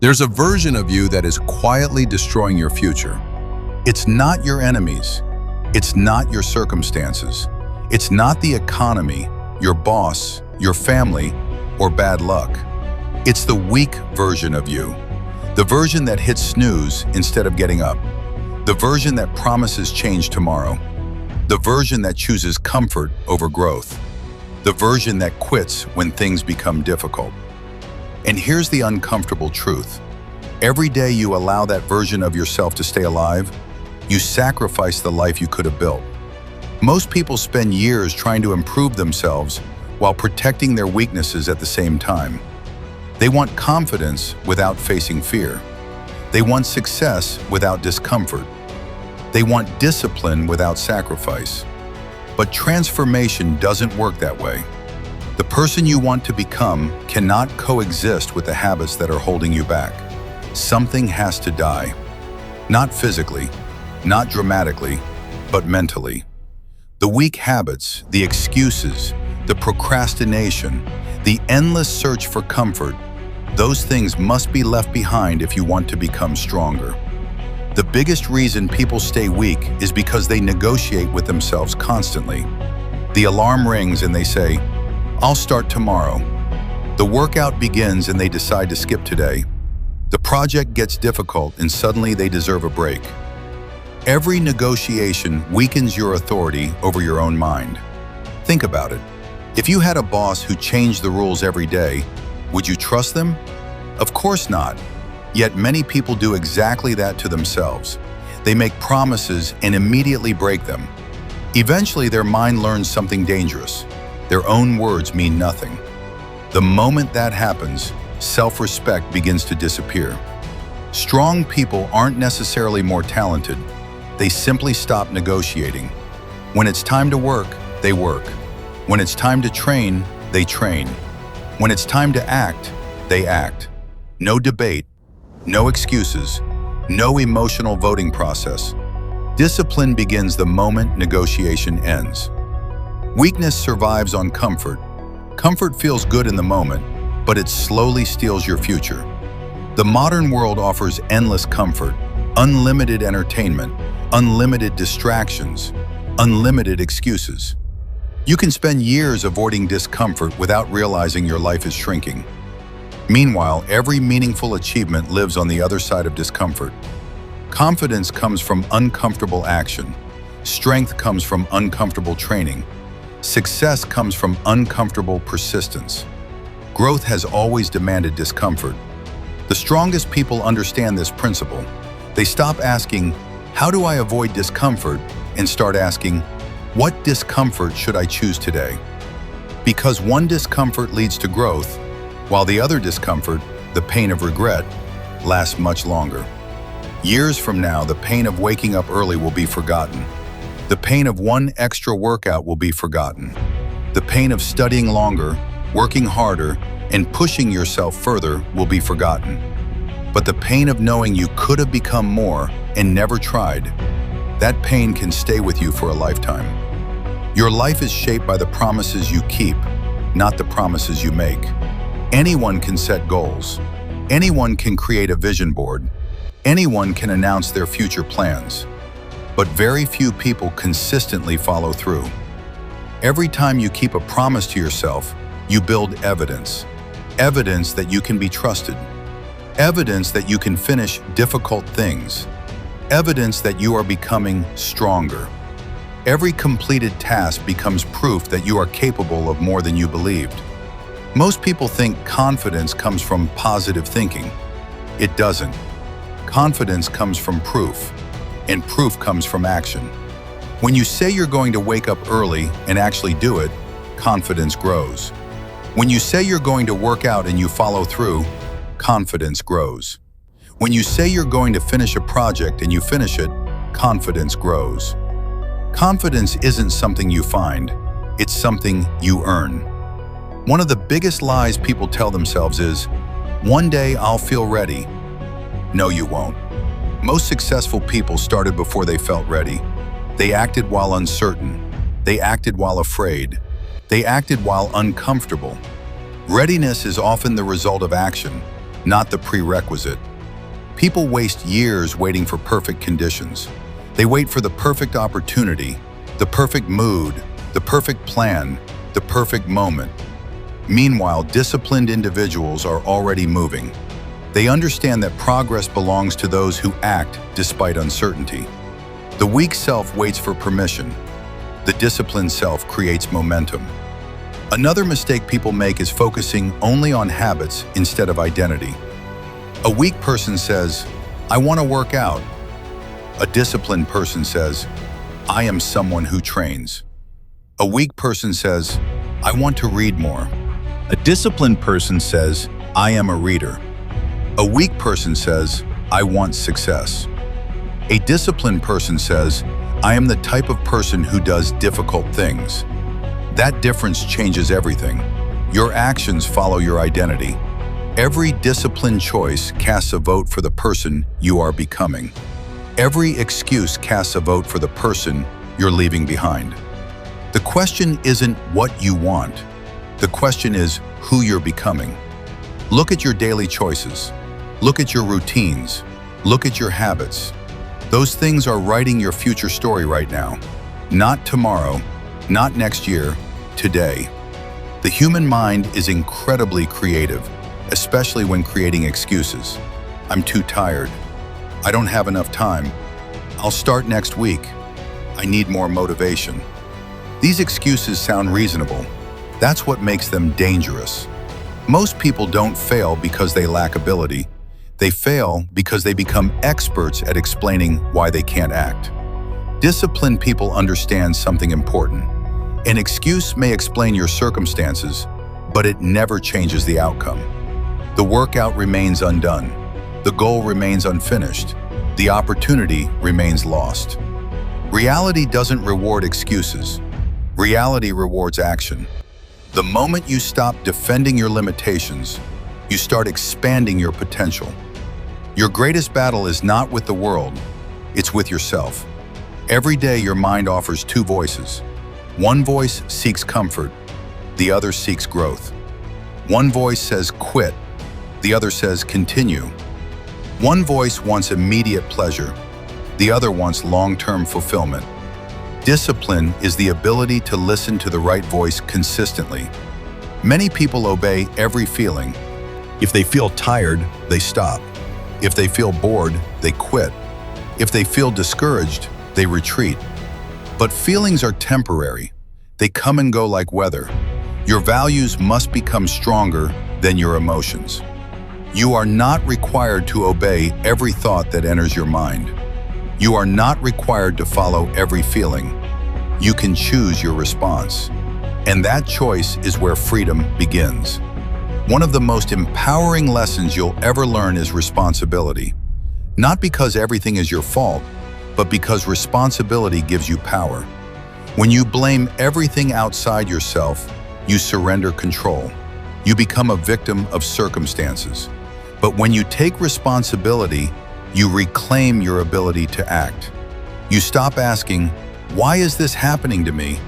There's a version of you that is quietly destroying your future. It's not your enemies. It's not your circumstances. It's not the economy, your boss, your family, or bad luck. It's the weak version of you. The version that hits snooze instead of getting up. The version that promises change tomorrow. The version that chooses comfort over growth. The version that quits when things become difficult. And here's the uncomfortable truth. Every day you allow that version of yourself to stay alive, you sacrifice the life you could have built. Most people spend years trying to improve themselves while protecting their weaknesses at the same time. They want confidence without facing fear. They want success without discomfort. They want discipline without sacrifice. But transformation doesn't work that way. The person you want to become cannot coexist with the habits that are holding you back. Something has to die. Not physically, not dramatically, but mentally. The weak habits, the excuses, the procrastination, the endless search for comfort, those things must be left behind if you want to become stronger. The biggest reason people stay weak is because they negotiate with themselves constantly. The alarm rings and they say, "I'll start tomorrow." The workout begins and they decide to skip today. The project gets difficult and suddenly they deserve a break. Every negotiation weakens your authority over your own mind. Think about it. If you had a boss who changed the rules every day, would you trust them? Of course not. Yet many people do exactly that to themselves. They make promises and immediately break them. Eventually their mind learns something dangerous. Their own words mean nothing. The moment that happens, self-respect begins to disappear. Strong people aren't necessarily more talented. They simply stop negotiating. When it's time to work, they work. When it's time to train, they train. When it's time to act, they act. No debate, no excuses, no emotional voting process. Discipline begins the moment negotiation ends. Weakness survives on comfort. Comfort feels good in the moment, but it slowly steals your future. The modern world offers endless comfort, unlimited entertainment, unlimited distractions, unlimited excuses. You can spend years avoiding discomfort without realizing your life is shrinking. Meanwhile, every meaningful achievement lives on the other side of discomfort. Confidence comes from uncomfortable action. Strength comes from uncomfortable training. Success comes from uncomfortable persistence. Growth has always demanded discomfort. The strongest people understand this principle. They stop asking, "How do I avoid discomfort?" and start asking, "What discomfort should I choose today?" Because one discomfort leads to growth, while the other discomfort, the pain of regret, lasts much longer. Years from now, the pain of waking up early will be forgotten. The pain of one extra workout will be forgotten. The pain of studying longer, working harder, and pushing yourself further will be forgotten. But the pain of knowing you could have become more and never tried, that pain can stay with you for a lifetime. Your life is shaped by the promises you keep, not the promises you make. Anyone can set goals. Anyone can create a vision board. Anyone can announce their future plans. But very few people consistently follow through. Every time you keep a promise to yourself, you build evidence. Evidence that you can be trusted. Evidence that you can finish difficult things. Evidence that you are becoming stronger. Every completed task becomes proof that you are capable of more than you believed. Most people think confidence comes from positive thinking. It doesn't. Confidence comes from proof, and proof comes from action. When you say you're going to wake up early and actually do it, confidence grows. When you say you're going to work out and you follow through, confidence grows. When you say you're going to finish a project and you finish it, confidence grows. Confidence isn't something you find, it's something you earn. One of the biggest lies people tell themselves is, "One day I'll feel ready." No, you won't. Most successful people started before they felt ready. They acted while uncertain. They acted while afraid. They acted while uncomfortable. Readiness is often the result of action, not the prerequisite. People waste years waiting for perfect conditions. They wait for the perfect opportunity, the perfect mood, the perfect plan, the perfect moment. Meanwhile, disciplined individuals are already moving. They understand that progress belongs to those who act despite uncertainty. The weak self waits for permission. The disciplined self creates momentum. Another mistake people make is focusing only on habits instead of identity. A weak person says, "I want to work out." A disciplined person says, "I am someone who trains." A weak person says, "I want to read more." A disciplined person says, "I am a reader." A weak person says, "I want success." A disciplined person says, "I am the type of person who does difficult things." That difference changes everything. Your actions follow your identity. Every disciplined choice casts a vote for the person you are becoming. Every excuse casts a vote for the person you're leaving behind. The question isn't what you want. The question is who you're becoming. Look at your daily choices. Look at your routines. Look at your habits. Those things are writing your future story right now. Not tomorrow, not next year, today. The human mind is incredibly creative, especially when creating excuses. "I'm too tired. I don't have enough time. I'll start next week. I need more motivation." These excuses sound reasonable. That's what makes them dangerous. Most people don't fail because they lack ability. They fail because they become experts at explaining why they can't act. Disciplined people understand something important. An excuse may explain your circumstances, but it never changes the outcome. The workout remains undone. The goal remains unfinished. The opportunity remains lost. Reality doesn't reward excuses. Reality rewards action. The moment you stop defending your limitations, you start expanding your potential. Your greatest battle is not with the world, it's with yourself. Every day your mind offers two voices. One voice seeks comfort, the other seeks growth. One voice says quit, the other says continue. One voice wants immediate pleasure, the other wants long-term fulfillment. Discipline is the ability to listen to the right voice consistently. Many people obey every feeling. If they feel tired, they stop. If they feel bored, they quit. If they feel discouraged, they retreat. But feelings are temporary. They come and go like weather. Your values must become stronger than your emotions. You are not required to obey every thought that enters your mind. You are not required to follow every feeling. You can choose your response. And that choice is where freedom begins. One of the most empowering lessons you'll ever learn is responsibility. Not because everything is your fault, but because responsibility gives you power. When you blame everything outside yourself, you surrender control. You become a victim of circumstances. But when you take responsibility, you reclaim your ability to act. You stop asking, "Why is this happening to me?"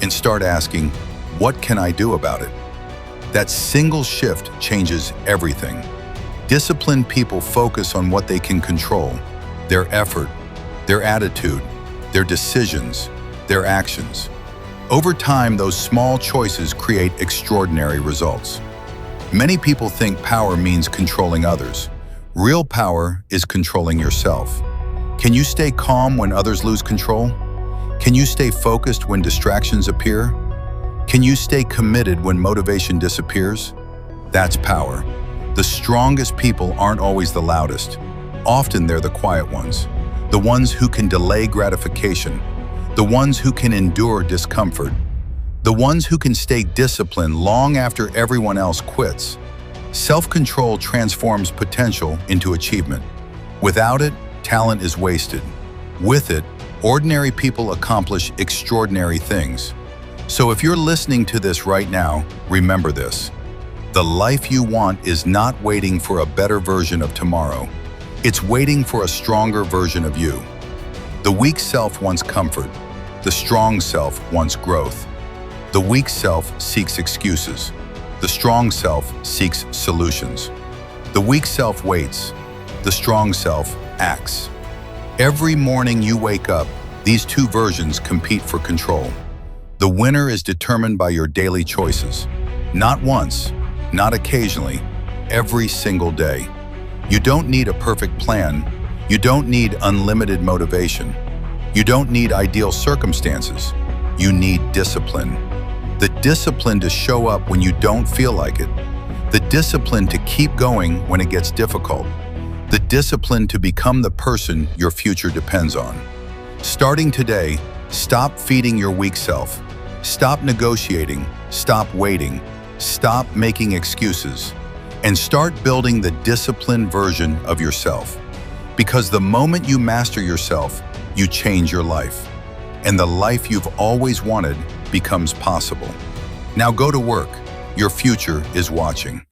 and start asking, "What can I do about it?" That single shift changes everything. Disciplined people focus on what they can control: their effort, their attitude, their decisions, their actions. Over time, those small choices create extraordinary results. Many people think power means controlling others. Real power is controlling yourself. Can you stay calm when others lose control? Can you stay focused when distractions appear? Can you stay committed when motivation disappears? That's power. The strongest people aren't always the loudest. Often they're the quiet ones. The ones who can delay gratification. The ones who can endure discomfort. The ones who can stay disciplined long after everyone else quits. Self-control transforms potential into achievement. Without it, talent is wasted. With it, ordinary people accomplish extraordinary things. So if you're listening to this right now, remember this. The life you want is not waiting for a better version of tomorrow. It's waiting for a stronger version of you. The weak self wants comfort. The strong self wants growth. The weak self seeks excuses. The strong self seeks solutions. The weak self waits. The strong self acts. Every morning you wake up, these two versions compete for control. The winner is determined by your daily choices. Not once, not occasionally, every single day. You don't need a perfect plan. You don't need unlimited motivation. You don't need ideal circumstances. You need discipline. The discipline to show up when you don't feel like it. The discipline to keep going when it gets difficult. The discipline to become the person your future depends on. Starting today, stop feeding your weak self. Stop negotiating. Stop waiting. Stop making excuses. And start building the disciplined version of yourself. Because the moment you master yourself, you change your life. And the life you've always wanted becomes possible. Now go to work. Your future is watching.